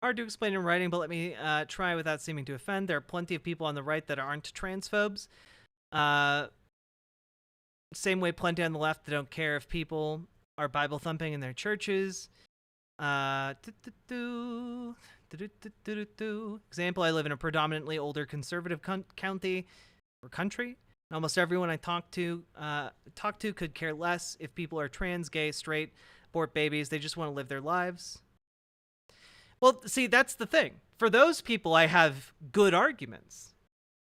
Hard to explain in writing, but let me try without seeming to offend. There are plenty of people on the right that aren't transphobes. Same way plenty on the left that don't care if people are Bible thumping in their churches. Example, I live in a predominantly older conservative county or country. Almost everyone I talk to could care less if people are trans, gay, straight, abort babies. They just want to live their lives. Well, see, that's the thing. For those people, I have good arguments.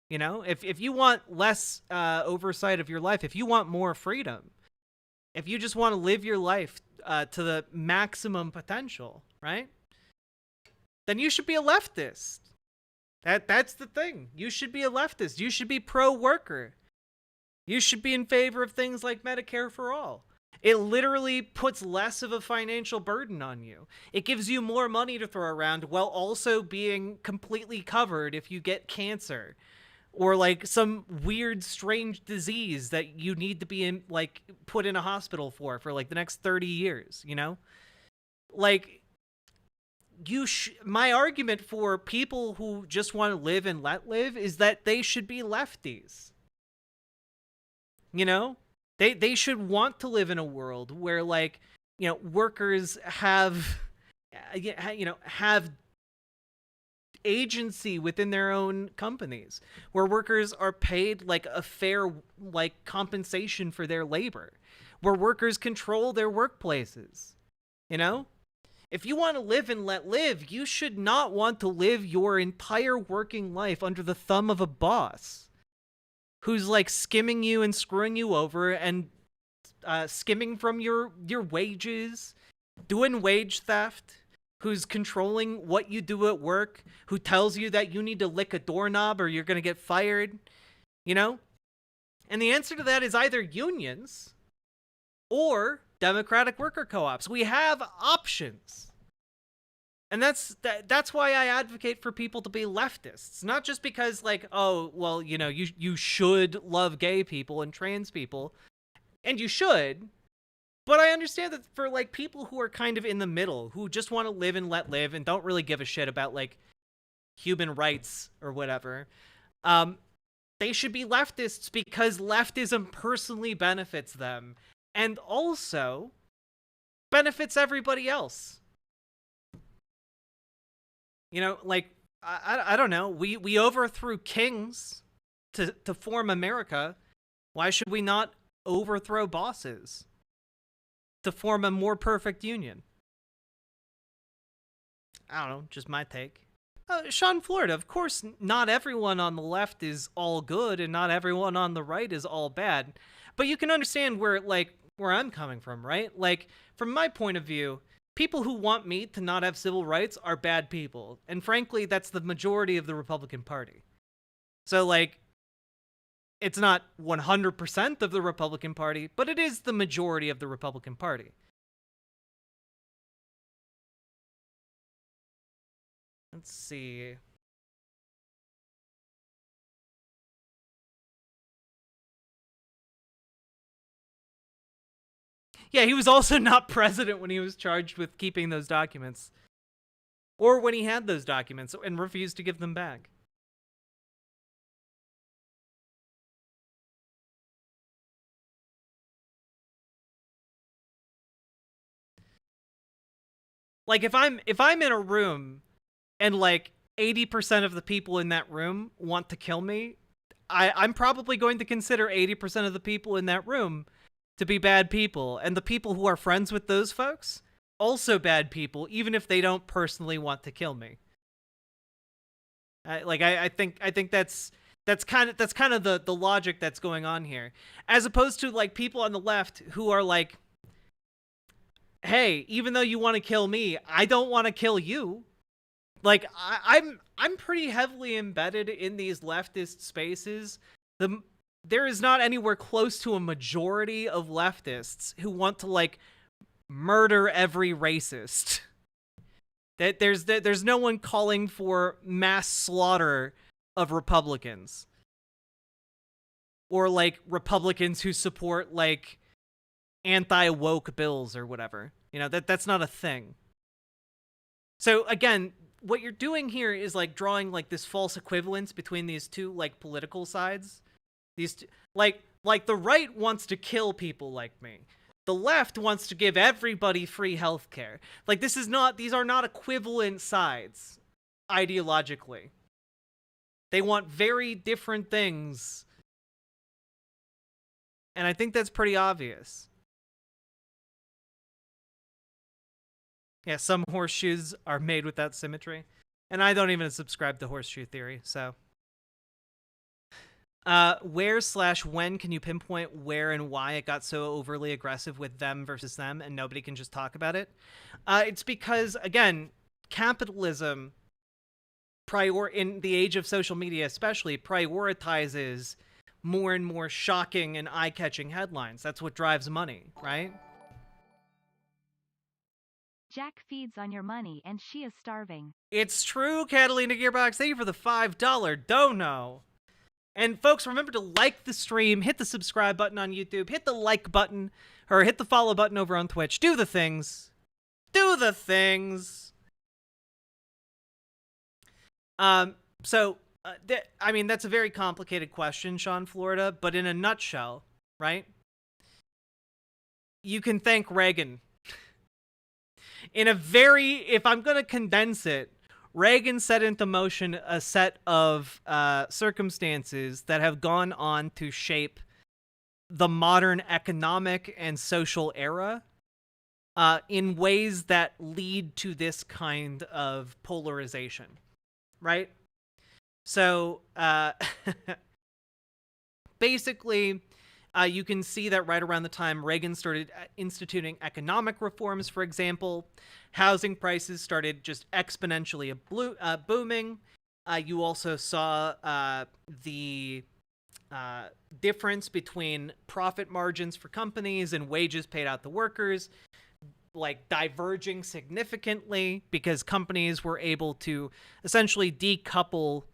You know, if you want less oversight of your life, if you want more freedom, if you just want to live your life to the maximum potential, right? Then you should be a leftist. That's the thing. You should be a leftist. You should be pro-worker. You should be in favor of things like Medicare for all. It literally puts less of a financial burden on you. It gives you more money to throw around while also being completely covered if you get cancer or like some weird, strange disease that you need to be in, like, put in a hospital for like the next 30 years, you know? Like, my argument for people who just want to live and let live is that they should be lefties. You know? They should want to live in a world where, like, you know, workers have, you know, have agency within their own companies, where workers are paid like a fair, like, compensation for their labor, where workers control their workplaces. You know? If you want to live and let live, you should not want to live your entire working life under the thumb of a boss who's like skimming you and screwing you over and skimming from your wages, doing wage theft, who's controlling what you do at work, who tells you that you need to lick a doorknob or you're going to get fired, you know? And the answer to that is either unions or democratic worker co-ops. We have options. And that's why I advocate for people to be leftists. Not just because, like, oh, well, you know, you should love gay people and trans people, and you should, but I understand that for, like, people who are kind of in the middle, who just want to live and let live and don't really give a shit about, like, human rights or whatever, they should be leftists because leftism personally benefits them and also benefits everybody else. You know, like, I don't know. We overthrew kings to form America. Why should we not overthrow bosses to form a more perfect union? I don't know, just my take. Sean Florida, of course, not everyone on the left is all good and not everyone on the right is all bad. But you can understand where I'm coming from, right? Like, from my point of view, people who want me to not have civil rights are bad people. And frankly, that's the majority of the Republican Party. So, like, it's not 100% of the Republican Party, but it is the majority of the Republican Party. Let's see. Yeah, he was also not president when he was charged with keeping those documents. Or when he had those documents and refused to give them back. Like, if I'm in a room and like 80% of the people in that room want to kill me, I'm probably going to consider 80% of the people in that room to be bad people, and the people who are friends with those folks, also bad people, even if they don't personally want to kill me. I think that's kind of the logic that's going on here, as opposed to like people on the left who are like, hey, even though you want to kill me, I don't want to kill you. Like, I'm pretty heavily embedded in these leftist spaces. There is not anywhere close to a majority of leftists who want to, like, murder every racist. There's no one calling for mass slaughter of Republicans. Or, like, Republicans who support, like, anti-woke bills or whatever. You know, that's not a thing. So, again, what you're doing here is like drawing like this false equivalence between these two like political sides. These two, like the right wants to kill people like me. The left wants to give everybody free healthcare. Like these are not equivalent sides ideologically. They want very different things. And I think that's pretty obvious. Yeah, some horseshoes are made without symmetry. And I don't even subscribe to horseshoe theory, so. Where/when can you pinpoint where and why it got so overly aggressive with them versus them and nobody can just talk about it? It's because, again, capitalism, in the age of social media especially, prioritizes more and more shocking and eye-catching headlines. That's what drives money, right? Jack feeds on your money and she is starving. It's true, Catalina Gearbox. Thank you for the $5 dono. And folks, remember to like the stream, hit the subscribe button on YouTube, hit the like button, or hit the follow button over on Twitch. Do the things. Do the things. I mean, that's a very complicated question, Sean Florida, but in a nutshell, right? You can thank Reagan. If I'm going to condense it, Reagan set into motion a set of circumstances that have gone on to shape the modern economic and social era in ways that lead to this kind of polarization, right? So basically, you can see that right around the time Reagan started instituting economic reforms, for example, housing prices started just exponentially booming. You also saw the difference between profit margins for companies and wages paid out to workers like diverging significantly because companies were able to essentially decouple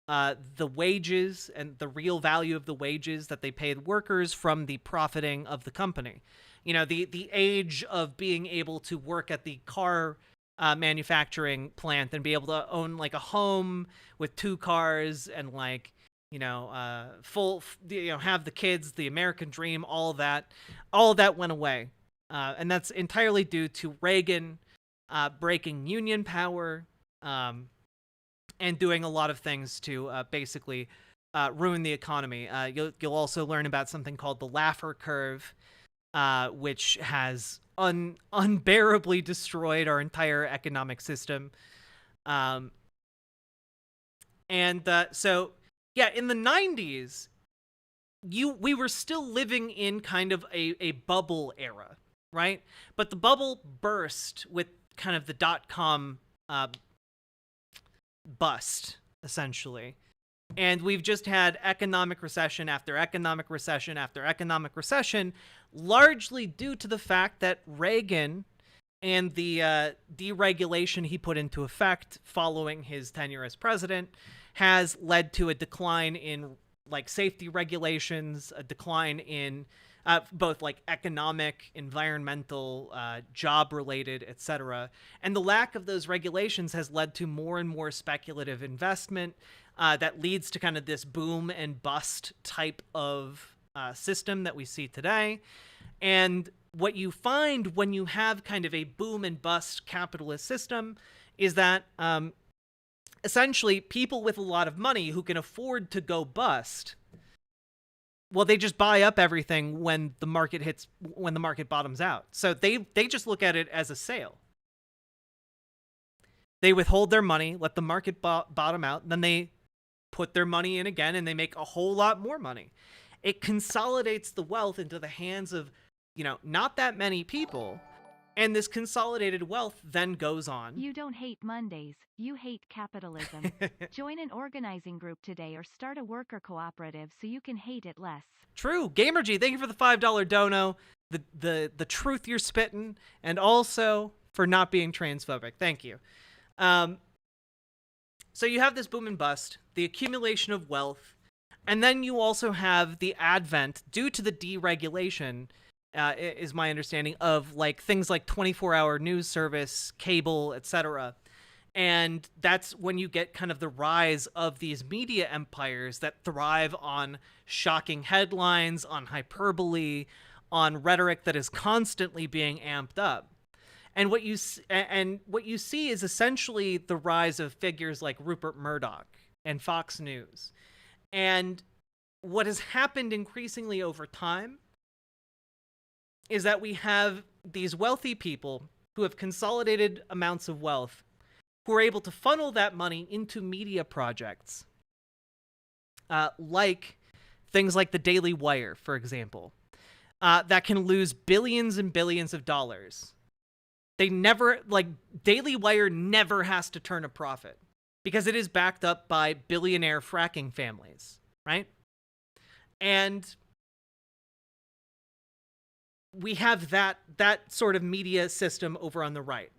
the wages and the real value of the wages that they paid workers from the profiting of the company. You know, the age of being able to work at the car manufacturing plant and be able to own like a home with 2 cars and like, you know, have the kids, the American dream, all of that went away. And that's entirely due to Reagan breaking union power, and doing a lot of things to basically ruin the economy. You'll also learn about something called the Laffer curve, which has unbearably destroyed our entire economic system. So, yeah, in the 90s, we were still living in kind of a bubble era, right? But the bubble burst with kind of the dot-com bust, essentially. And we've just had economic recession after economic recession after economic recession, largely due to the fact that Reagan and the deregulation he put into effect following his tenure as president has led to a decline in like safety regulations, a decline in both like economic, environmental, job-related, etc. And the lack of those regulations has led to more and more speculative investment that leads to kind of this boom and bust type of system that we see today. And what you find when you have kind of a boom and bust capitalist system is that essentially people with a lot of money who can afford to go bust, well, they just buy up everything when the market bottoms out. So they just look at it as a sale. They withhold their money, let the market bottom out, then they put their money in again and they make a whole lot more money. It consolidates the wealth into the hands of, you know, not that many people. And this consolidated wealth then goes on. You don't hate Mondays, you hate capitalism. Join an organizing group today or start a worker cooperative so you can hate it less. True. GamerG, thank you for the $5 dono. The truth you're spitting, and also for not being transphobic. Thank you. So you have this boom and bust, the accumulation of wealth, and then you also have the advent, due to the deregulation, is my understanding, of like things like 24-hour news service, cable, etc. And that's when you get kind of the rise of these media empires that thrive on shocking headlines, on hyperbole, on rhetoric that is constantly being amped up. And what you see is essentially the rise of figures like Rupert Murdoch and Fox News. And what has happened increasingly over time is that we have these wealthy people who have consolidated amounts of wealth, who are able to funnel that money into media projects, like things like the Daily Wire, for example, that can lose billions and billions of dollars. Daily Wire never has to turn a profit because it is backed up by billionaire fracking families, right? And we have that sort of media system over on the right.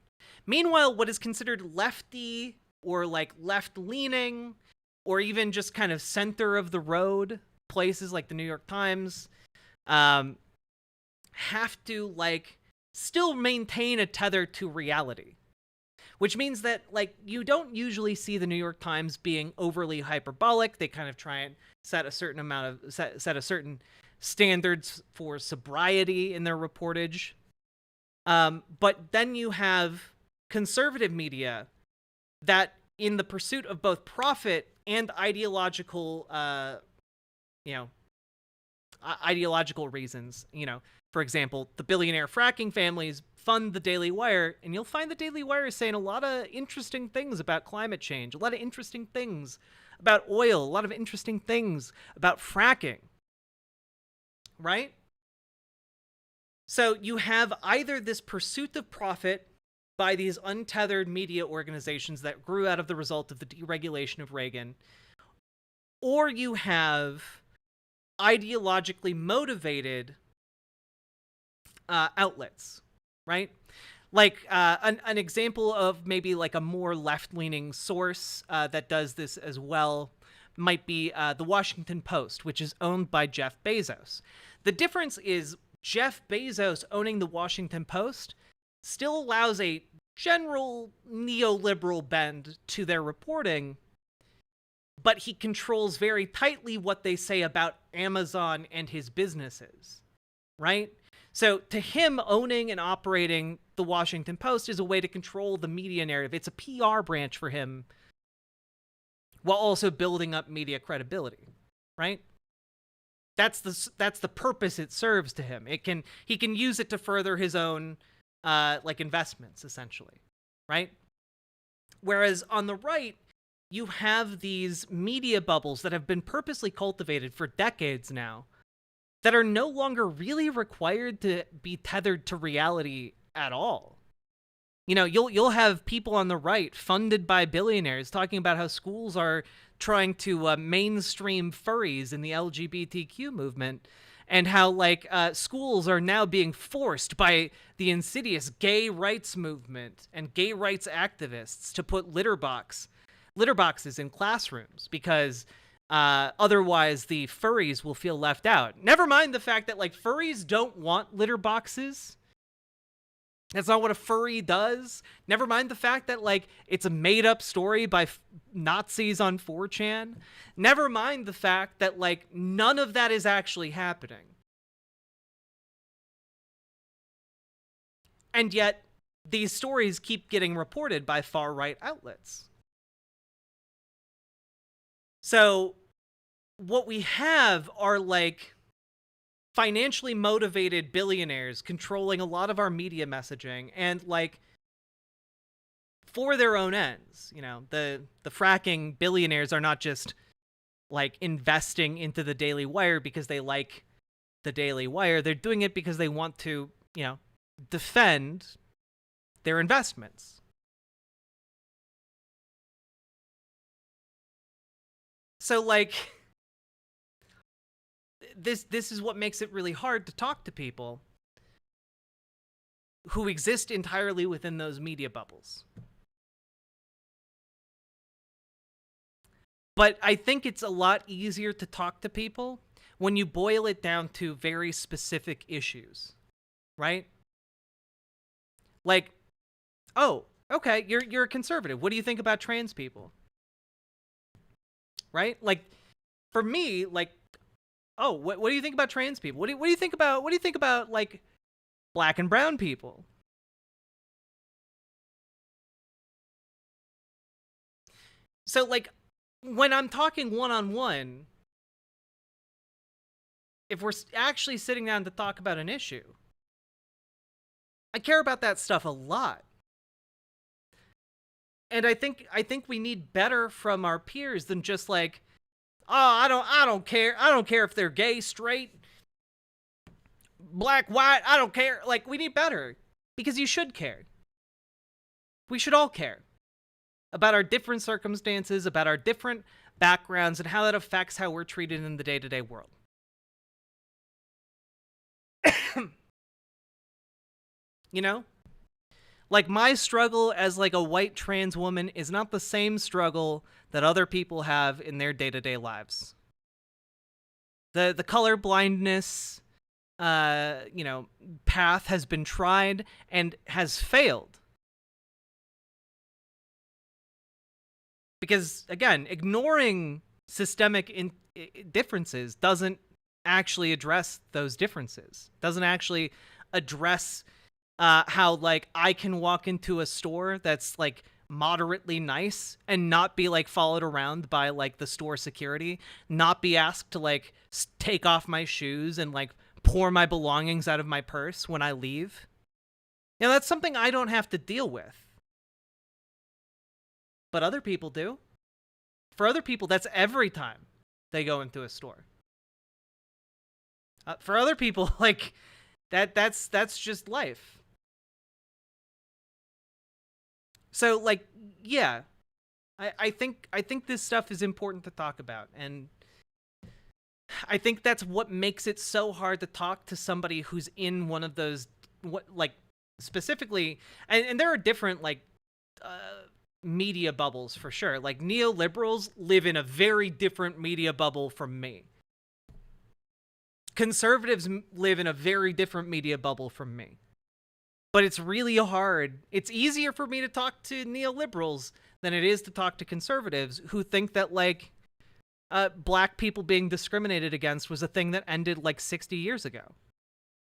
Meanwhile, what is considered lefty or like left-leaning or even just kind of center of the road places like the New York Times have to like still maintain a tether to reality, which means that like you don't usually see the New York Times being overly hyperbolic. They kind of try and set a certain standards for sobriety in their reportage. But then you have conservative media that, in the pursuit of both profit and ideological reasons, for example, the billionaire fracking families fund the Daily Wire, and you'll find the Daily Wire is saying a lot of interesting things about climate change, a lot of interesting things about oil, a lot of interesting things about fracking, right? So you have either this pursuit of profit by these untethered media organizations that grew out of the result of the deregulation of Reagan, or you have ideologically motivated outlets, right? Like an example of maybe like a more left-leaning source that does this as well might be the Washington Post, which is owned by Jeff Bezos. The difference is Jeff Bezos owning the Washington Post still allows a general neoliberal bend to their reporting, but he controls very tightly what they say about Amazon and his businesses, right? So to him, owning and operating the Washington Post is a way to control the media narrative. It's a PR branch for him while also building up media credibility, right? That's the purpose it serves to him. He can use it to further his own investments, essentially, right? Whereas on the right, you have these media bubbles that have been purposely cultivated for decades now that are no longer really required to be tethered to reality at all. You'll have people on the right funded by billionaires talking about how schools are trying to mainstream furries in the LGBTQ movement, and how schools are now being forced by the insidious gay rights movement and gay rights activists to put litter boxes in classrooms because otherwise the furries will feel left out. Never mind the fact that furries don't want litter boxes. That's not what a furry does. Never mind the fact that it's a made up story by Nazis on 4chan. Never mind the fact that none of that is actually happening. And yet these stories keep getting reported by far right outlets. So what we have are financially motivated billionaires controlling a lot of our media messaging and for their own ends. The fracking billionaires are not just investing into the Daily Wire because they like the Daily Wire. They're doing it because they want to, defend their investments. So this is what makes it really hard to talk to people who exist entirely within those media bubbles. But I think it's a lot easier to talk to people when you boil it down to very specific issues, right? Oh, Okay, you're a conservative. What do you think about trans people? Right? Like, for me, like, oh, what do you think about trans people? What do you think about like black and brown people? So like, when I'm talking one on one, if we're actually sitting down to talk about an issue, I care about that stuff a lot. And I think we need better from our peers than just like, oh, I don't care. I don't care if they're gay, straight, black, white, I don't care. Like, we need better, because you should care. We should all care about our different circumstances, about our different backgrounds, and how that affects how we're treated in the day-to-day world. You know? Like, my struggle as like a white trans woman is not the same struggle that other people have in their day-to-day lives. The color blindness path has been tried and has failed. Because again, ignoring systemic differences doesn't actually address those differences. Doesn't actually address how like I can walk into a store that's like moderately nice and not be like followed around by like the store security, not be asked to like take off my shoes and like pour my belongings out of my purse when I leave. You know, that's something I don't have to deal with. But other people do. For other people, that's every time they go into a store. For other people, like that's just life. So like, yeah, I think this stuff is important to talk about, and I think that's what makes it so hard to talk to somebody who's in one of those, what, like, specifically, and there are different like media bubbles for sure. Like, neoliberals live in a very different media bubble from me. Conservatives live in a very different media bubble from me. But it's really hard. It's easier for me to talk to neoliberals than it is to talk to conservatives who think that like black people being discriminated against was a thing that ended like 60 years ago.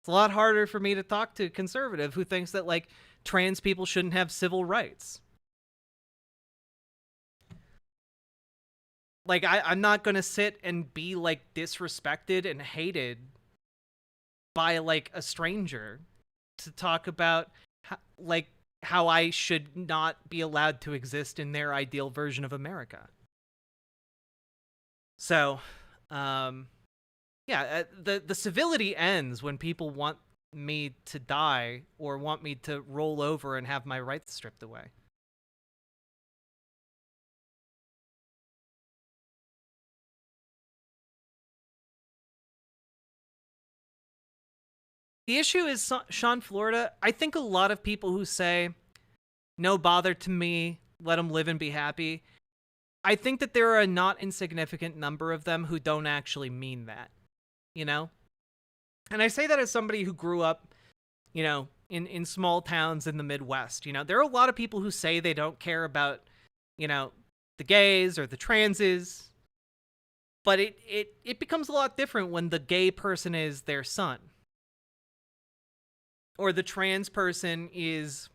It's a lot harder for me to talk to a conservative who thinks that like trans people shouldn't have civil rights. Like, I'm not gonna sit and be like disrespected and hated by like a stranger to talk about how I should not be allowed to exist in their ideal version of America. So, yeah, the civility ends when people want me to die or want me to roll over and have my rights stripped away. The issue is, Sean, Florida, I think a lot of people who say, no bother to me, let them live and be happy, I think that there are a not insignificant number of them who don't actually mean that, you know? And I say that as somebody who grew up, you know, in small towns in the Midwest. You know, there are a lot of people who say they don't care about, you know, the gays or the transes, but it becomes a lot different when the gay person is their son. Or the trans person is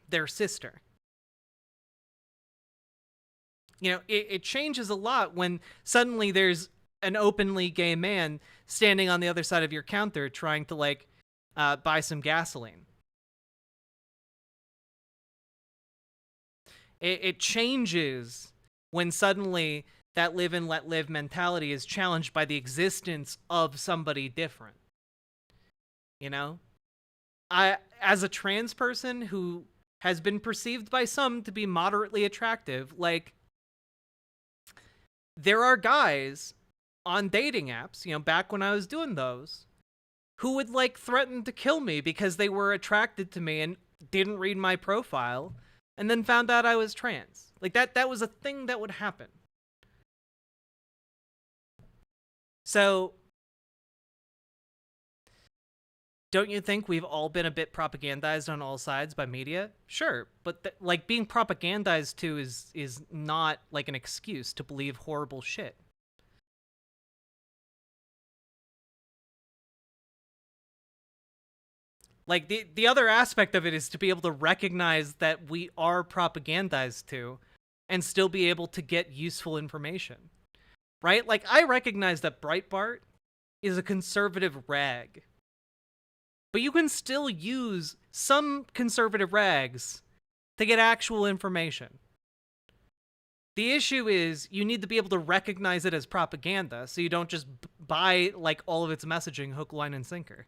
their sister. You know, it changes a lot when suddenly there's an openly gay man standing on the other side of your counter trying to, like, buy some gasoline. It changes when suddenly that live and let live mentality is challenged by the existence of somebody different. You know? As a trans person who has been perceived by some to be moderately attractive, like, there are guys on dating apps, you know, back when I was doing those, who would, like, threaten to kill me because they were attracted to me and didn't read my profile and then found out I was trans. Like, that was a thing that would happen. So, Don't you think we've all been a bit propagandized on all sides by media? Sure, but like being propagandized to is not like an excuse to believe horrible shit. Like the other aspect of it is to be able to recognize that we are propagandized to and still be able to get useful information. Right? Like I recognize that Breitbart is a conservative rag. But you can still use some conservative rags to get actual information. The issue is you need to be able to recognize it as propaganda so you don't just buy like all of its messaging hook, line, and sinker.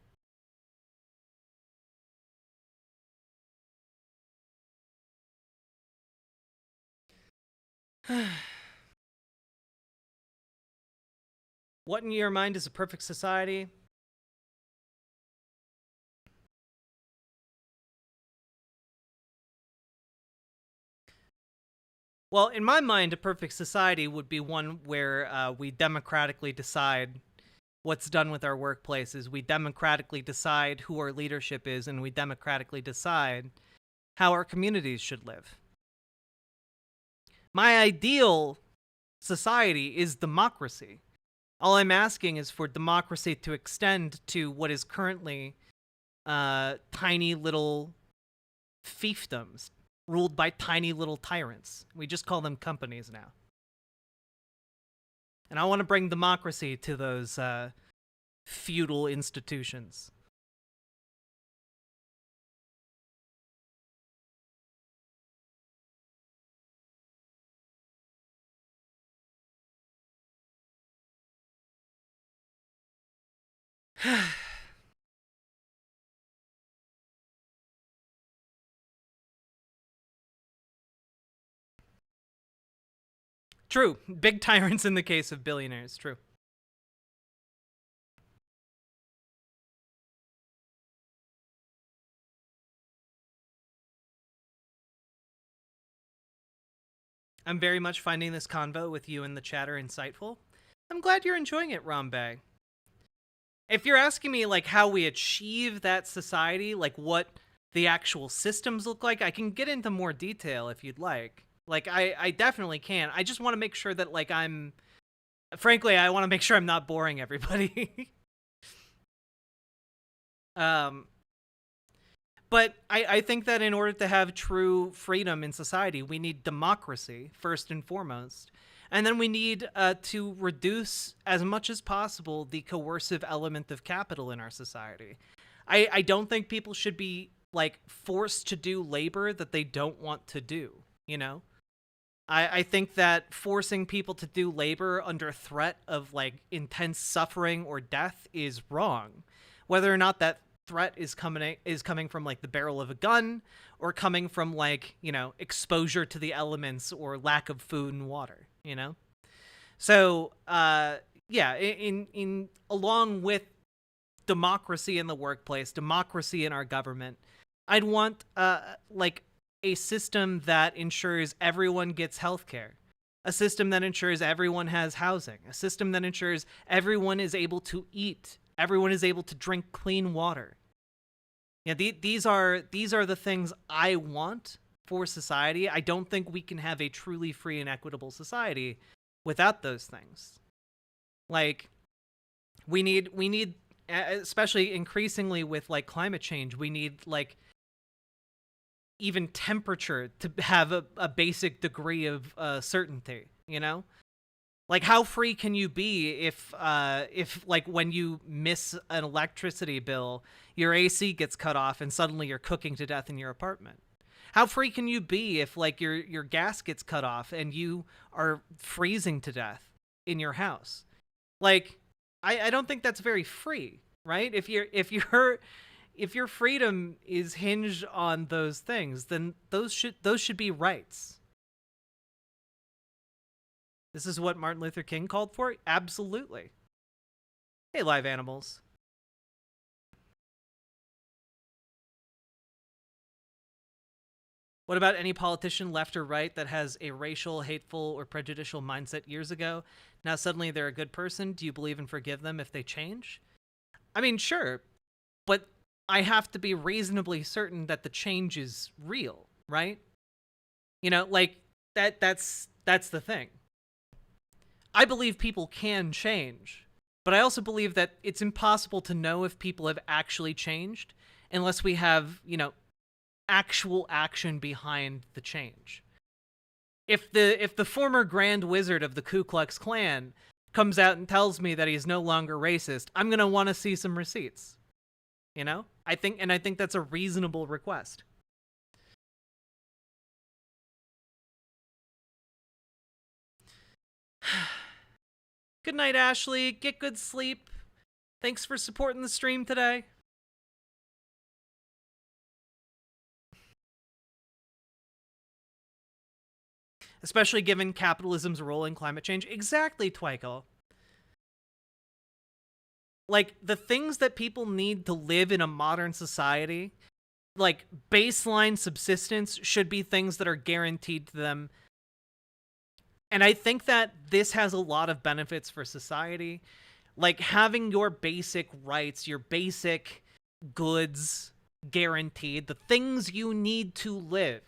What in your mind is a perfect society? Well, in my mind, a perfect society would be one where we democratically decide what's done with our workplaces. We democratically decide who our leadership is, and we democratically decide how our communities should live. My ideal society is democracy. All I'm asking is for democracy to extend to what is currently tiny little fiefdoms ruled by tiny little tyrants. We just call them companies now. And I want to bring democracy to those feudal institutions. True. Big tyrants in the case of billionaires. True. I'm very much finding this convo with you and the chatter insightful. I'm glad you're enjoying it, Rambe. If you're asking me like how we achieve that society, like what the actual systems look like, I can get into more detail if you'd like. Like I definitely can. I just want to make sure that like frankly, I want to make sure I'm not boring everybody. um but I think that in order to have true freedom in society, we need democracy first and foremost. And then we need to reduce as much as possible the coercive element of capital in our society. I don't think people should be like forced to do labor that they don't want to do, you know? I think that forcing people to do labor under threat of like intense suffering or death is wrong. Whether or not that threat is coming from like the barrel of a gun or coming from like, you know, exposure to the elements or lack of food and water, you know? So, yeah, in along with democracy in the workplace, democracy in our government, I'd want like a system that ensures everyone gets healthcare, a system that ensures everyone has housing, a system that ensures everyone is able to eat, everyone is able to drink clean water. Yeah, these are the things I want for society. I don't think we can have a truly free and equitable society without those things. Like we need especially increasingly with like climate change, we need like even temperature to have a basic degree of certainty, you know? Like how free can you be if like when you miss an electricity bill, your AC gets cut off and suddenly you're cooking to death in your apartment? How free can you be if like your gas gets cut off and you are freezing to death in your house? Like I don't think that's very free, right? If your freedom is hinged on those things, then those should be rights. This is what Martin Luther King called for? Absolutely. Hey, live animals. What about any politician, left or right, that has a racial, hateful, or prejudicial mindset years ago? Now suddenly they're a good person. Do you believe and forgive them if they change? I mean, sure, but I have to be reasonably certain that the change is real, right? You know, like that's the thing. I believe people can change, but I also believe that it's impossible to know if people have actually changed unless we have, actual action behind the change. If the former Grand Wizard of the Ku Klux Klan comes out and tells me that he's no longer racist, I'm going to want to see some receipts. I think that's a reasonable request. Good night, Ashley. Get good sleep. Thanks for supporting the stream today. Especially given capitalism's role in climate change. Exactly, Twykel. Like, the things that people need to live in a modern society, like baseline subsistence, should be things that are guaranteed to them. And I think that this has a lot of benefits for society. Like, having your basic rights, your basic goods guaranteed, the things you need to live.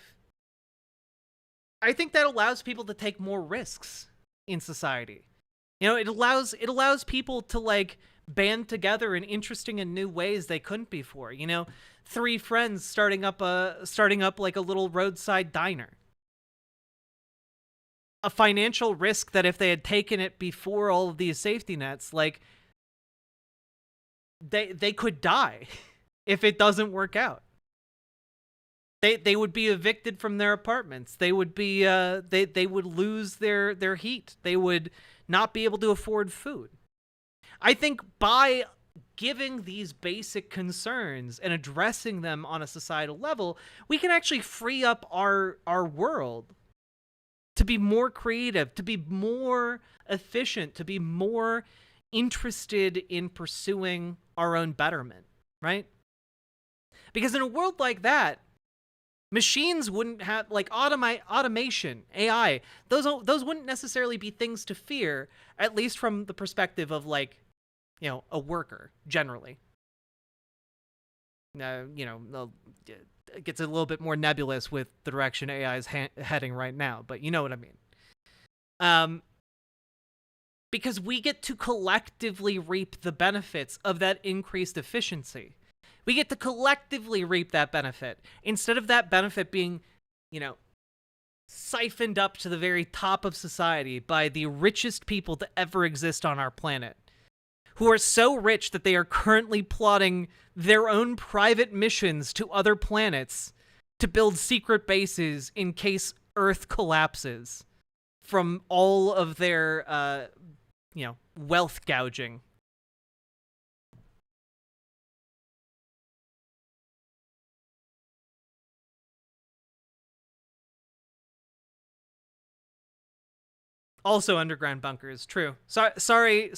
I think that allows people to take more risks in society. It allows people to, like, band together in interesting and new ways they couldn't before. 3 friends starting up like a little roadside diner. A financial risk that if they had taken it before all of these safety nets, like, they could die if it doesn't work out. They would be evicted from their apartments. They would be they would lose their heat. They would not be able to afford food. I think by giving these basic concerns and addressing them on a societal level, we can actually free up our world to be more creative, to be more efficient, to be more interested in pursuing our own betterment, right? Because in a world like that, machines wouldn't have, like, automation, AI, those wouldn't necessarily be things to fear, at least from the perspective of, like, a worker, generally. It gets a little bit more nebulous with the direction AI is heading right now, but you know what I mean. Because we get to collectively reap the benefits of that increased efficiency. We get to collectively reap that benefit, instead of that benefit being, siphoned up to the very top of society by the richest people to ever exist on our planet, who are so rich that they are currently plotting their own private missions to other planets to build secret bases in case Earth collapses from all of their, wealth gouging. Also underground bunkers, true. Sorry,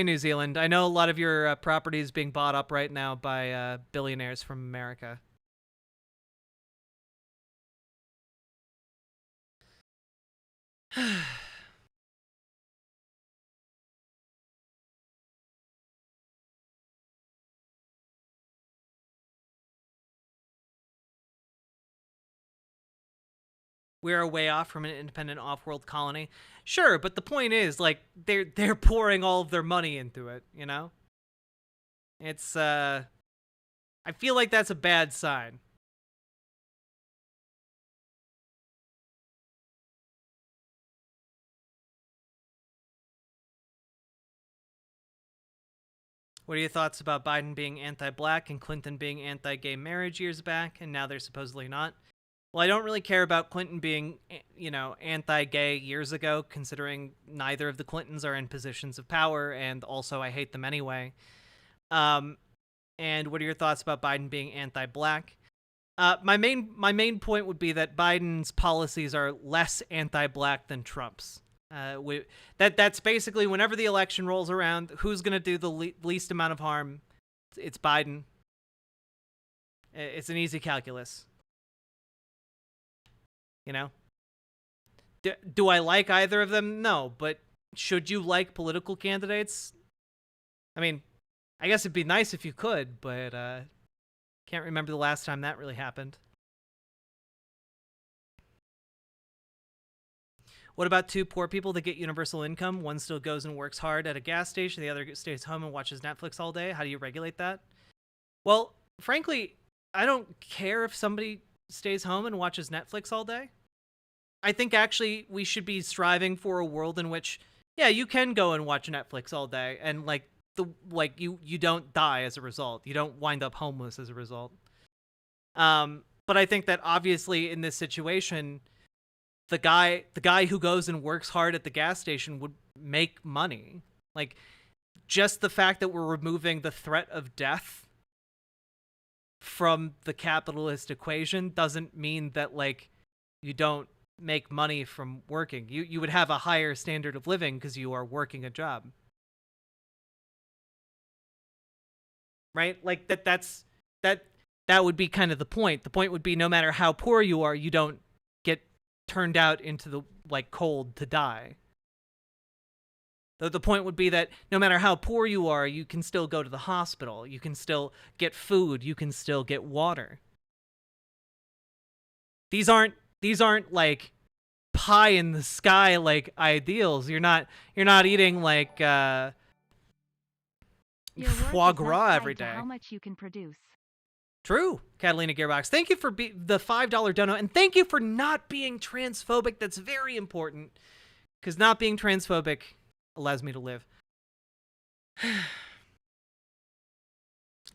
New Zealand. I know a lot of your property is being bought up right now by billionaires from America. We're way off from an independent off-world colony. Sure, but the point is, like, they're pouring all of their money into it, It's I feel like that's a bad sign. What are your thoughts about Biden being anti-black and Clinton being anti-gay marriage years back, and now they're supposedly not? Well, I don't really care about Clinton being, anti-gay years ago, considering neither of the Clintons are in positions of power, and also I hate them anyway. And what are your thoughts about Biden being anti-black? My main point would be that Biden's policies are less anti-black than Trump's. That's basically, whenever the election rolls around, who's going to do the least amount of harm? It's Biden. It's an easy calculus. Do I like either of them? No, but should you like political candidates? I mean, I guess it'd be nice if you could, but can't remember the last time that really happened. What about two poor people that get universal income? One still goes and works hard at a gas station, the other stays home and watches Netflix all day. How do you regulate that? Well, frankly, I don't care if somebody stays home and watches Netflix all day. I think actually we should be striving for a world in which, yeah, you can go and watch Netflix all day and you don't die as a result. You don't wind up homeless as a result. But I think that obviously in this situation, the guy who goes and works hard at the gas station would make money. Like, just the fact that we're removing the threat of death from the capitalist equation doesn't mean that, like, you don't make money from working. You would have a higher standard of living because you are working a job. Right? Like, that would be kind of the point. The point would be no matter how poor you are, you don't get turned out into the, like, cold to die. The point would be that no matter how poor you are, you can still go to the hospital. You can still get food. You can still get water. These aren't like pie in the sky like ideals. You're not eating like foie gras every day. How much you can produce. True, Catalina Gearbox. Thank you for the $5 dono, and thank you for not being transphobic. That's very important, because not being transphobic allows me to live.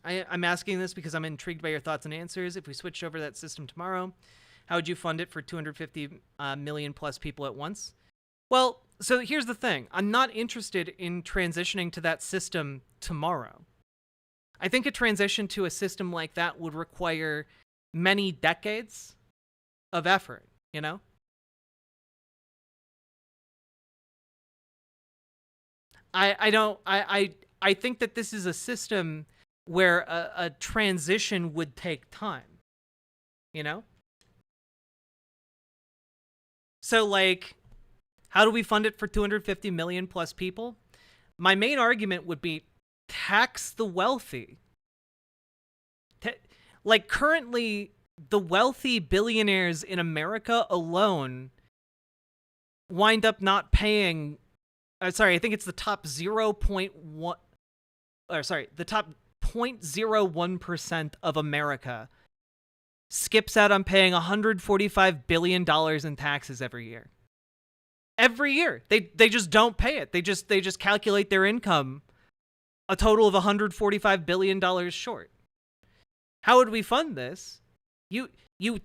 I'm asking this because I'm intrigued by your thoughts and answers. If we switched over that system tomorrow, how would you fund it for 250 million plus people at once? Well, so here's the thing. I'm not interested in transitioning to that system tomorrow. I think a transition to a system like that would require many decades of effort, you know? I think that this is a system where a transition would take time, you know? So, like, how do we fund it for 250 million plus people? My main argument would be tax the wealthy. Like, currently, the wealthy billionaires in America alone wind up not paying... sorry, I think it's the top 0.1... the top 0.01% of America skips out on paying $145 billion in taxes every year. Every year. They just don't pay it. They just calculate their income a total of $145 billion short. How would we fund this? You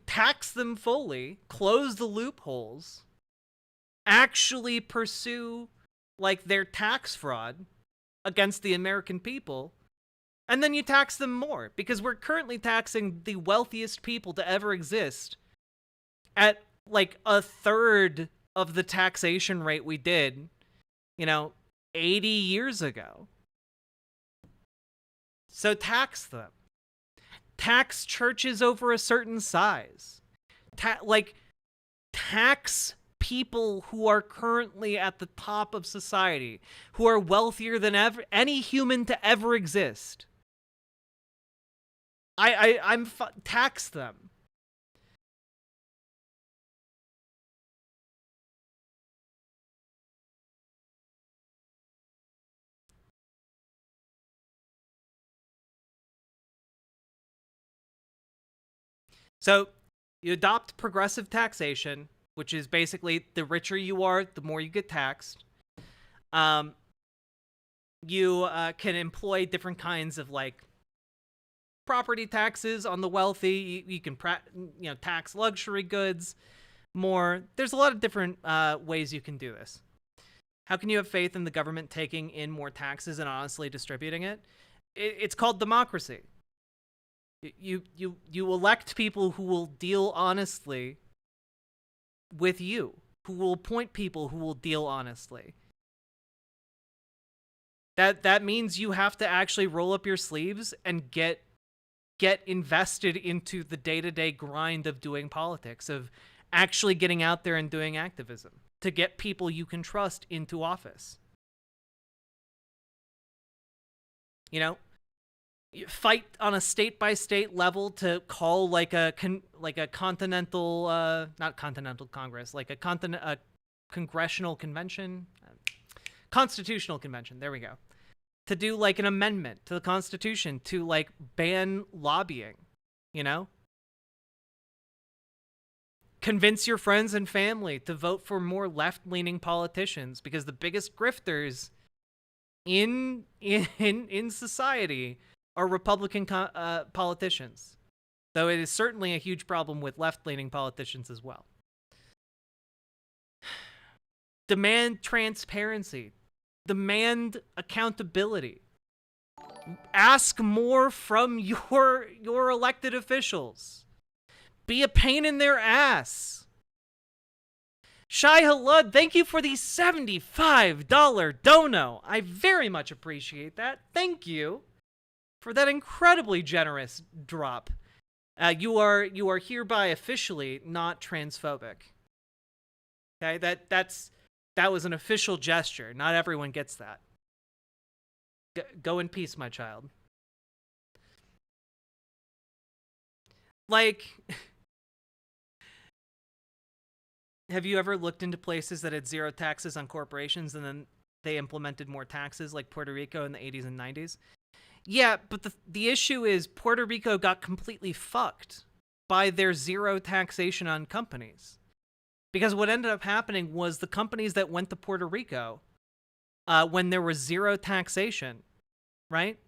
tax them fully, close the loopholes, actually pursue, like, their tax fraud against the American people, and then you tax them more, because we're currently taxing the wealthiest people to ever exist at, like, a third of the taxation rate we did, 80 years ago. So tax them. Tax churches over a certain size. Tax people who are currently at the top of society, who are wealthier than any human to ever exist. Tax them. So, you adopt progressive taxation, which is basically the richer you are, the more you get taxed. You can employ different kinds of, like, property taxes on the wealthy. You can tax luxury goods more. There's a lot of different ways you can do this. How can you have faith in the government taking in more taxes and honestly distributing it? It's called democracy. You elect people who will deal honestly with you, who will appoint people who will deal honestly. That means you have to actually roll up your sleeves and get invested into the day-to-day grind of doing politics, of actually getting out there and doing activism to get people you can trust into office. fight on a state-by-state level to call like a continental, not continental Congress, like a congressional convention, constitutional convention. There we go. To do like an amendment to the Constitution to like ban lobbying, you know? Convince your friends and family to vote for more left-leaning politicians, because the biggest grifters in society are Republican politicians, though it is certainly a huge problem with left-leaning politicians as well. Demand transparency. Demand accountability. Ask more from your elected officials. Be a pain in their ass. Shai Halud, thank you for the $75 dono. I very much appreciate that. Thank you for that incredibly generous drop. You are hereby officially not transphobic. Okay, that was an official gesture. Not everyone gets that. Go in peace, my child. Like, have you ever looked into places that had zero taxes on corporations and then they implemented more taxes, like Puerto Rico in the 80s and 90s? Yeah, but the issue is Puerto Rico got completely fucked by their zero taxation on companies. Because what ended up happening was the companies that went to Puerto Rico, when there was zero taxation, right,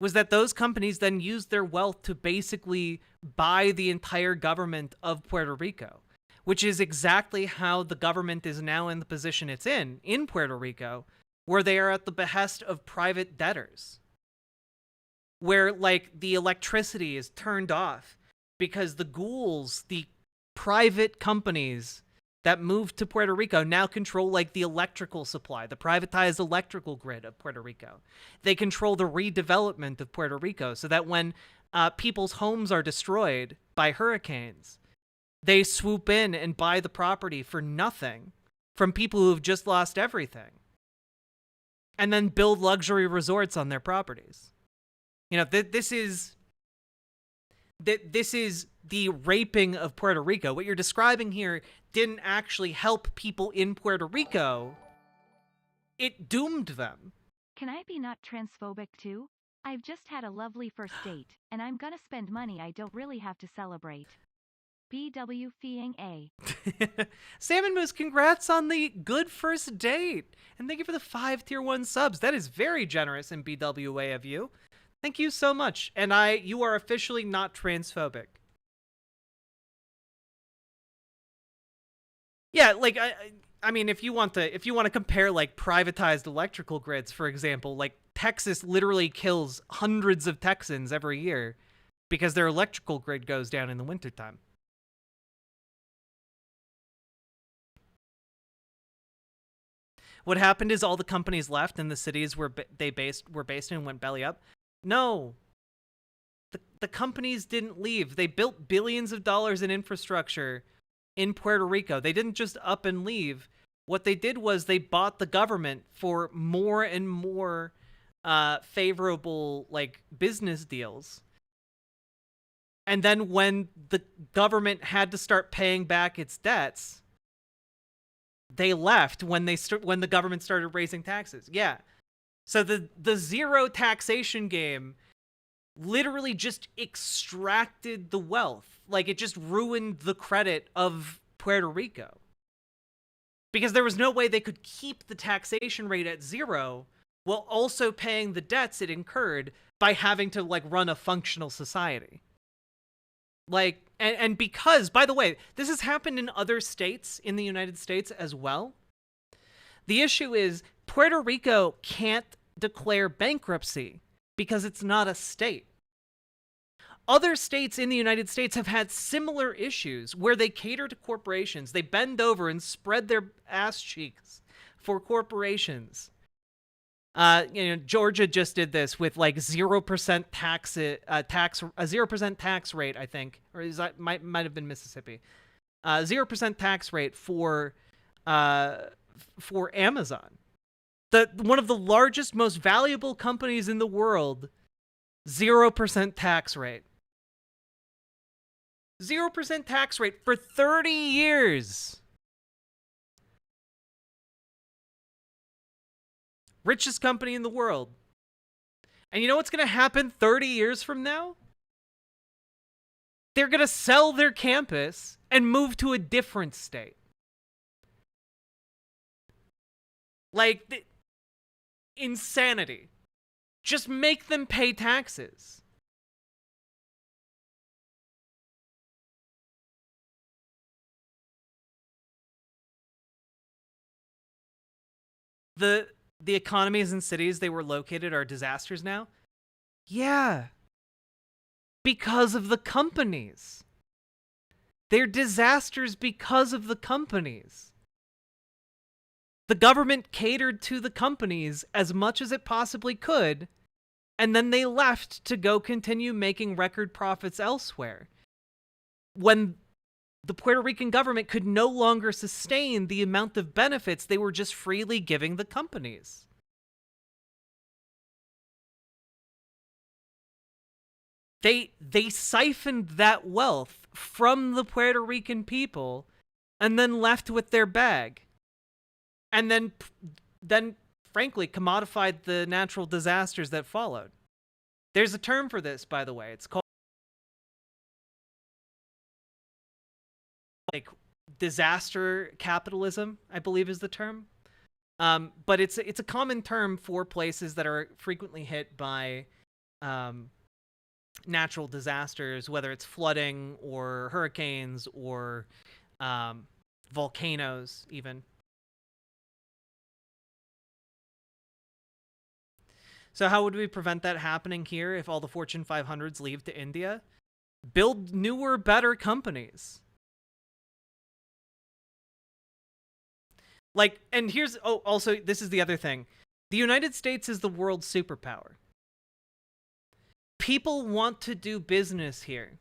was that those companies then used their wealth to basically buy the entire government of Puerto Rico, which is exactly how the government is now in the position it's in Puerto Rico, where they are at the behest of private debtors, where like the electricity is turned off because the ghouls, the private companies that moved to Puerto Rico now control like the electrical supply, the privatized electrical grid of Puerto Rico. They control the redevelopment of Puerto Rico so that when people's homes are destroyed by hurricanes, they swoop in and buy the property for nothing from people who have just lost everything, and then build luxury resorts on their properties. You know, this is the raping of Puerto Rico. What you're describing here didn't actually help people in Puerto Rico. It doomed them. Can I be not transphobic too? I've just had a lovely first date, and I'm gonna spend money I don't really have to celebrate. BW Feeing A. Salmon Moose, congrats on the good first date. And thank you for the 5 tier 1 subs. That is very generous in BWA of you. Thank you so much. And you are officially not transphobic. Yeah, like I mean, if you want to compare like privatized electrical grids, for example, like Texas literally kills hundreds of Texans every year because their electrical grid goes down in the wintertime. What happened is all the companies left and the cities were based in went belly up. No. The companies didn't leave. They built billions of dollars in infrastructure in Puerto Rico. They didn't just up and leave. What they did was they bought the government for more and more favorable like business deals. And then when the government had to start paying back its debts, they left when the government started raising taxes. Yeah. So the zero taxation game literally just extracted the wealth. Like, it just ruined the credit of Puerto Rico. Because there was no way they could keep the taxation rate at zero while also paying the debts it incurred by having to, like, run a functional society. Like, and because, by the way, this has happened in other states in the United States as well. The issue is Puerto Rico can't declare bankruptcy because it's not a state. Other states in the United States have had similar issues where they cater to corporations. They bend over and spread their ass cheeks for corporations. Georgia just did this with like 0% tax, a 0% tax rate, I think, or is that might have been Mississippi. 0% tax rate for Amazon, one of the largest, most valuable companies in the world, 0% tax rate. 0% tax rate for 30 years. Richest company in the world. And you know what's going to happen 30 years from now? They're going to sell their campus and move to a different state. Like, insanity. Just make them pay taxes. The economies and cities they were located are disasters now? Yeah. Because of the companies. They're disasters because of the companies. The government catered to the companies as much as it possibly could, and then they left to go continue making record profits elsewhere. When the Puerto Rican government could no longer sustain the amount of benefits they were just freely giving the companies. They siphoned that wealth from the Puerto Rican people and then left with their bag. And then frankly, commodified the natural disasters that followed. There's a term for this, by the way. It's called like disaster capitalism, I believe is the term. But it's a common term for places that are frequently hit by natural disasters, whether it's flooding or hurricanes or volcanoes even. So how would we prevent that happening here if all the Fortune 500s leave to India? Build newer, better companies. Like, and here's, also, this is the other thing. The United States is the world's superpower. People want to do business here.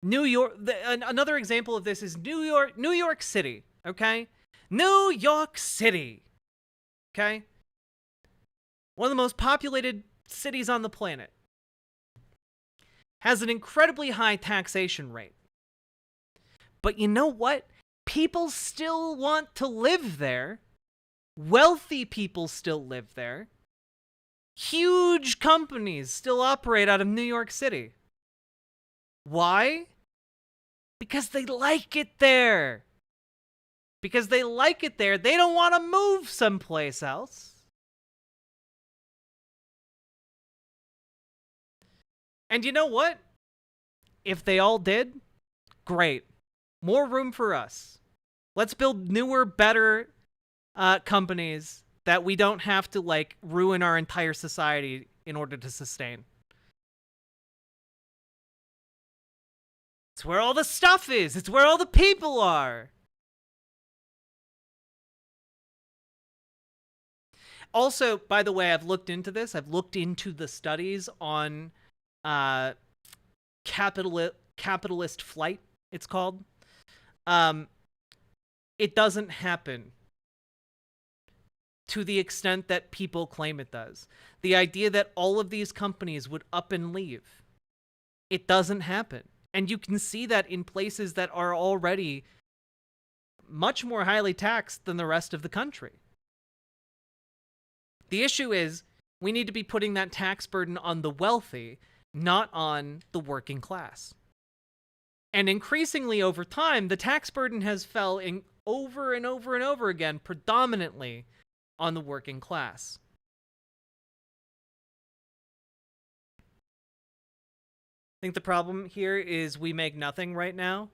New York, another example of this is New York City, okay? New York City, okay? One of the most populated cities on the planet, has an incredibly high taxation rate. But you know what? People still want to live there. Wealthy people still live there. Huge companies still operate out of New York City. Why? Because they like it there. Because they like it there. They don't want to move someplace else. And you know what? If they all did, great. More room for us. Let's build newer, better companies that we don't have to, like, ruin our entire society in order to sustain. It's where all the stuff is. It's where all the people are. Also, by the way, I've looked into this. I've looked into the studies on capitalist flight, it's called. It doesn't happen to the extent that people claim it does. The idea that all of these companies would up and leave, it doesn't happen. And you can see that in places that are already much more highly taxed than the rest of the country. The issue is we need to be putting that tax burden on the wealthy, not on the working class. And increasingly over time, the tax burden has fell in over and over and over again, predominantly on the working class. I think the problem here is we make nothing right now.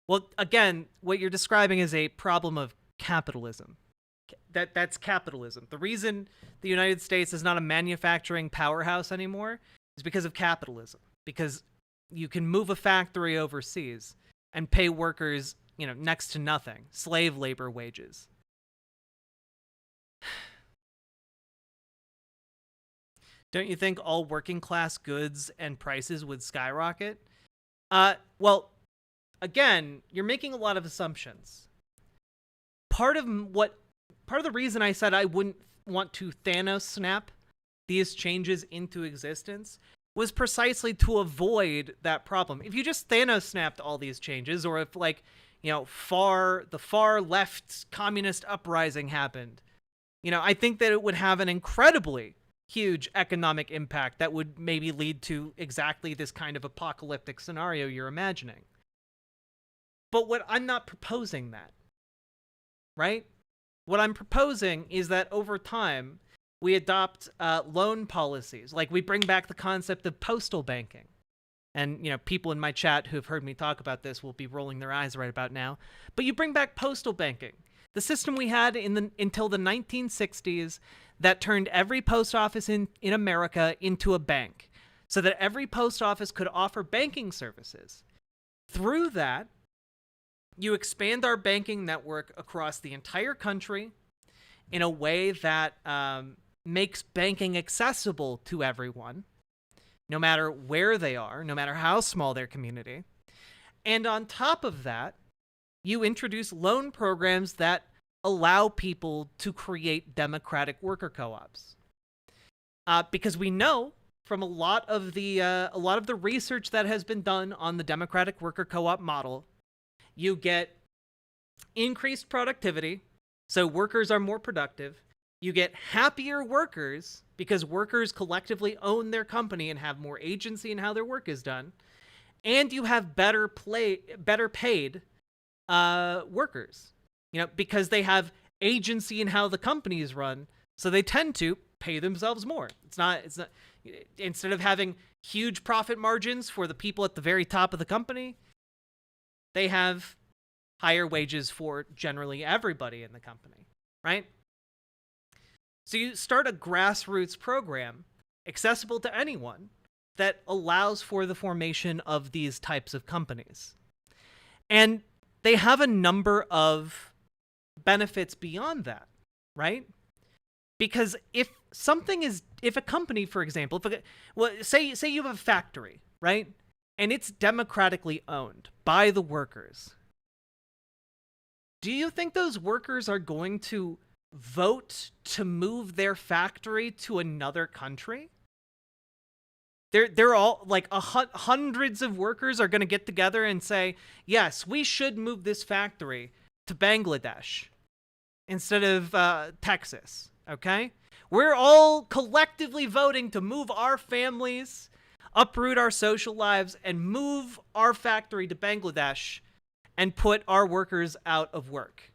Well, again, what you're describing is a problem of capitalism. That's capitalism. The reason the United States is not a manufacturing powerhouse anymore is because of capitalism. Because you can move a factory overseas and pay workers, next to nothing. Slave labor wages. Don't you think all working class goods and prices would skyrocket? Well, again, you're making a lot of assumptions. Part of the reason I said I wouldn't want to Thanos snap these changes into existence was precisely to avoid that problem. If you just Thanos snapped all these changes, or if, like, you know, the far left communist uprising happened, you know, I think that it would have an incredibly huge economic impact that would maybe lead to exactly this kind of apocalyptic scenario you're imagining. But what I'm not proposing that, right? What I'm proposing is that over time, we adopt loan policies. Like, we bring back the concept of postal banking. And, you know, people in my chat who have heard me talk about this will be rolling their eyes right about now. But you bring back postal banking. The system we had until the 1960s that turned every post office in America into a bank, so that every post office could offer banking services. Through that, you expand our banking network across the entire country in a way that makes banking accessible to everyone, no matter where they are, no matter how small their community. And on top of that, you introduce loan programs that allow people to create democratic worker co-ops. Because we know from a lot of the research that has been done on the democratic worker co-op model, you get increased productivity, so workers are more productive. You get happier workers because workers collectively own their company and have more agency in how their work is done. And you have better paid workers, you know, because they have agency in how the company is run, so they tend to pay themselves more. It's not instead of having huge profit margins for the people at the very top of the company, they have higher wages for generally everybody in the company, right? So you start a grassroots program accessible to anyone that allows for the formation of these types of companies. And they have a number of benefits beyond that, right? Because if a company, for example, say you have a factory, right? And it's democratically owned by the workers. Do you think those workers are going to vote to move their factory to another country? They're all like hundreds of workers are going to get together and say, yes, we should move this factory to Bangladesh instead of Texas. Okay, we're all collectively voting to move our families, uproot our social lives, and move our factory to Bangladesh and put our workers out of work.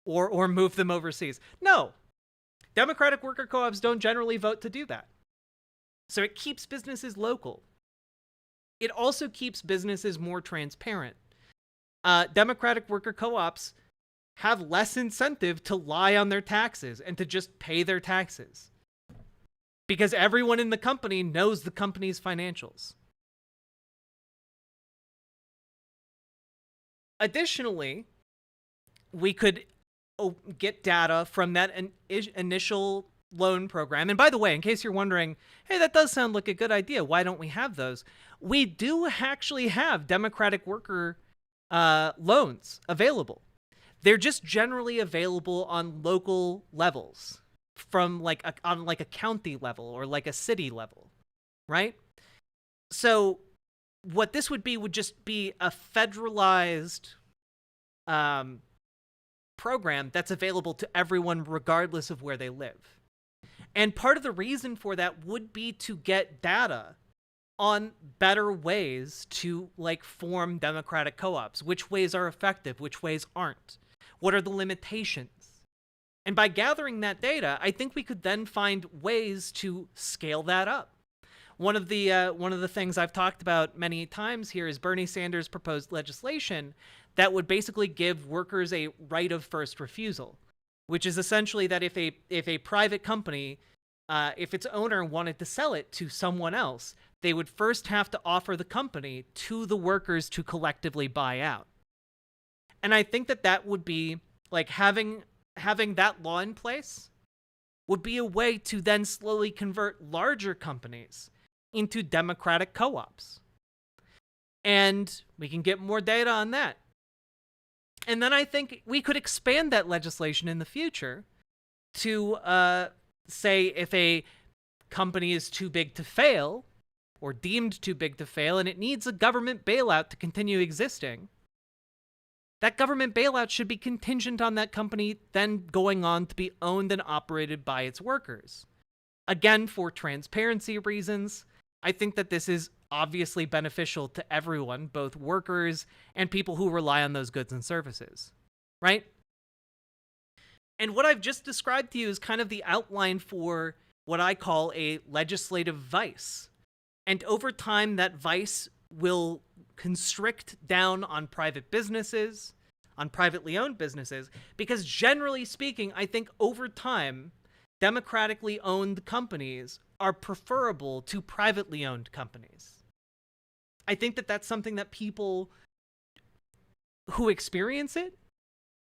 Or move them overseas. No. Democratic worker co-ops don't generally vote to do that. So it keeps businesses local. It also keeps businesses more transparent. Democratic worker co-ops have less incentive to lie on their taxes and to just pay their taxes, because everyone in the company knows the company's financials. Additionally, we could get data from that initial loan program. And by the way, in case you're wondering, hey, that does sound like a good idea, why don't we have those? We do actually have democratic worker loans available. They're just generally available on local levels, from on a county level or like a city level, right? So what this would just be a federalized program that's available to everyone regardless of where they live. And part of the reason for that would be to get data on better ways to form democratic co-ops. Which ways are effective, which ways aren't? What are the limitations? And by gathering that data, I think we could then find ways to scale that up. One of the things I've talked about many times here is Bernie Sanders' proposed legislation that would basically give workers a right of first refusal, which is essentially that if a private company, if its owner wanted to sell it to someone else, they would first have to offer the company to the workers to collectively buy out. And I think that would be having that law in place would be a way to then slowly convert larger companies into democratic co-ops. And we can get more data on that. And then I think we could expand that legislation in the future to say if a company is too big to fail or deemed too big to fail and it needs a government bailout to continue existing, that government bailout should be contingent on that company then going on to be owned and operated by its workers. Again, for transparency reasons, I think that this is obviously beneficial to everyone, both workers and people who rely on those goods and services, right? And what I've just described to you is kind of the outline for what I call a legislative vice. And over time, that vice will constrict down on private businesses, on privately owned businesses, because generally speaking, I think over time, democratically owned companies are preferable to privately owned companies. I think that that's something that people who experience it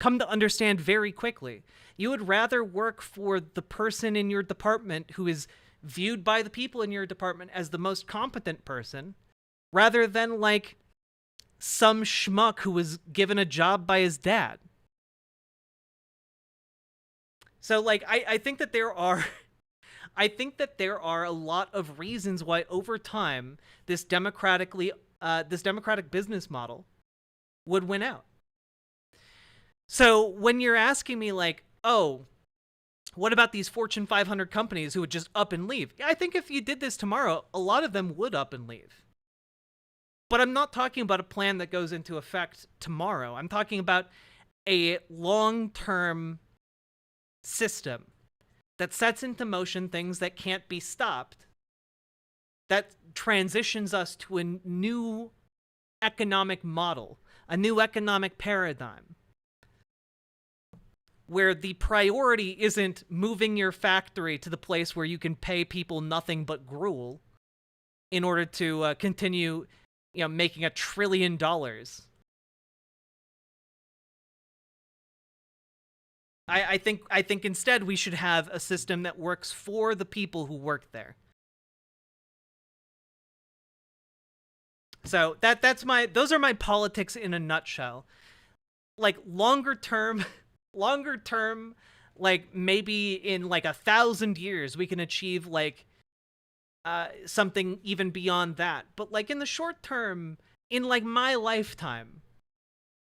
come to understand very quickly. You would rather work for the person in your department who is viewed by the people in your department as the most competent person, rather than like some schmuck who was given a job by his dad. So like I think that there are a lot of reasons why over time this democratic business model would win out. So when you're asking me like, oh, what about these Fortune 500 companies who would just up and leave? I think if you did this tomorrow, a lot of them would up and leave. But I'm not talking about a plan that goes into effect tomorrow. I'm talking about a long-term system that sets into motion things that can't be stopped, that transitions us to a new economic model, a new economic paradigm, where the priority isn't moving your factory to the place where you can pay people nothing but gruel in order to continue, making $1 trillion. I think instead we should have a system that works for the people who work there. So those are my politics in a nutshell. Like longer term, like maybe in like 1,000 years we can achieve like something even beyond that. But like in the short term, in like my lifetime,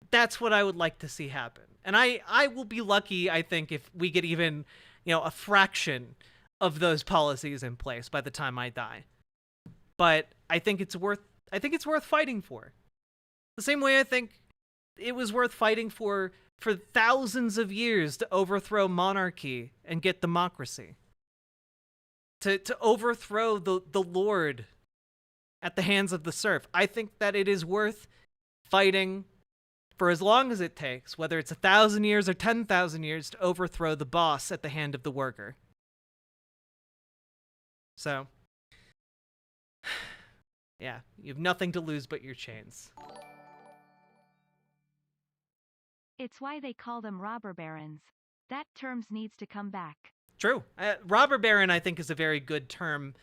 that's what I would like to see happen. And I will be lucky, I think, if we get even, a fraction of those policies in place by the time I die. But I think it's worth fighting for. The same way I think it was worth fighting for thousands of years to overthrow monarchy and get democracy. To overthrow the lord at the hands of the serf. I think that it is worth fighting for as long as it takes, whether it's 1,000 years or 10,000 years, to overthrow the boss at the hand of the worker. So, yeah, you have nothing to lose but your chains. It's why they call them robber barons. That term needs to come back. True. Robber baron, I think, is a very good term